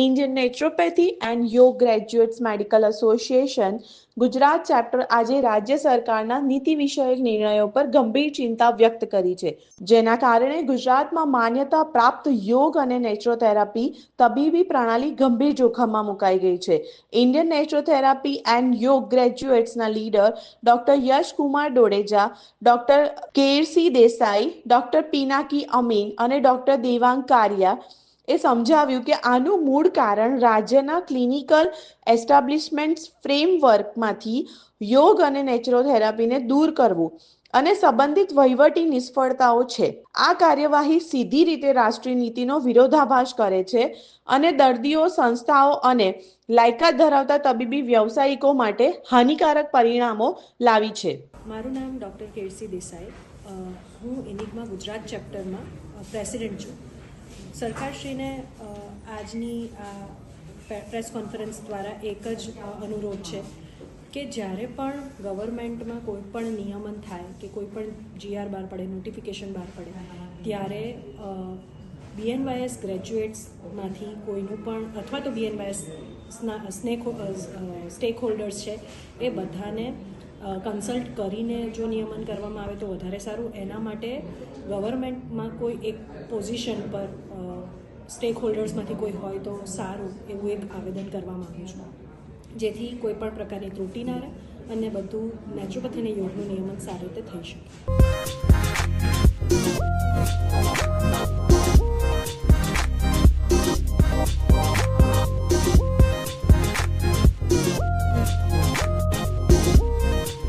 Indian naturopathy and યોગ graduates medical association Gujarat chapter આજે રાજ્ય સરકારના નીતિ વિષયક નિર્ણયો પર ગંભીર ચિંતા વ્યક્ત કરી છે, જેના કારણે ગુજરાતમાં માન્યતા પ્રાપ્ત યોગ અને નેચરોથેરાપી તબીબી પ્રણાલી ગંભીર જોખમમાં મુકાઈ ગઈ છે. ઇન્ડિયન નેચરોથેરાપી એન્ડ યોગ ગ્રેજ્યુએટ્સના લીડર ડોક્ટર યશ કુમાર ડોડેજા, ડોક્ટર કેરસી દેસાઈ, ડોક્ટર પિનાકી અમીન અને ડોક્ટર દેવાંગ કારિયા એ સમજાવ્યું કે આનું મૂળ કારણ રાજ્યના ક્લિનિકલ એસ્ટાબ્લિશમેન્ટ ફ્રેમવર્કમાંથી યોગ અને નેચરોથેરાપીને દૂર કરવું અને સંબંધિત વહીવટી નિષ્ફળતાઓ છે. આ કાર્યવાહી સીધી રીતે રાષ્ટ્રીય નીતિનો વિરોધાભાસ કરે છે અને દર્દીઓ, સંસ્થાઓ અને લાયકાત ધરાવતા તબીબી વ્યવસાયિકો માટે હાનિકારક પરિણામો લાવી છે. મારું નામ ડૉક્ટર કેરસી દેસાઈ, હું એનિગ્મા ગુજરાત ચેપ્ટરમાં પ્રેસિડેન્ટ છું. સરકારશ્રીને આજની આ પ્રેસ કોન્ફરન્સ દ્વારા એક જ અનુરોધ છે કે જ્યારે પણ ગવર્મેન્ટમાં કોઈ પણ નિયમન થાય કે કોઈ પણ GR બહાર પડે, નોટિફિકેશન બહાર પડે, ત્યારે BNYS ગ્રેજ્યુએટ્સમાંથી કોઈનું પણ અથવા તો BNYSના સ્ટેક હોલ્ડર્સ છે એ બધાને કન્સલ્ટ કરીને જો નિયમન કરવામાં આવે તો વધારે સારું. એના માટે ગવર્મેન્ટમાં કોઈ એક પોઝિશન પર સ્ટેક હોલ્ડર્સમાંથી કોઈ હોય તો સારું એવું એક આવેદન કરવા માગું છું, જેથી કોઈ પણ પ્રકારની ત્રુટિ ના રહે અને બધું નેચરોપેથી અને યોગનું નિયમન સારી રીતે થઈ શકે.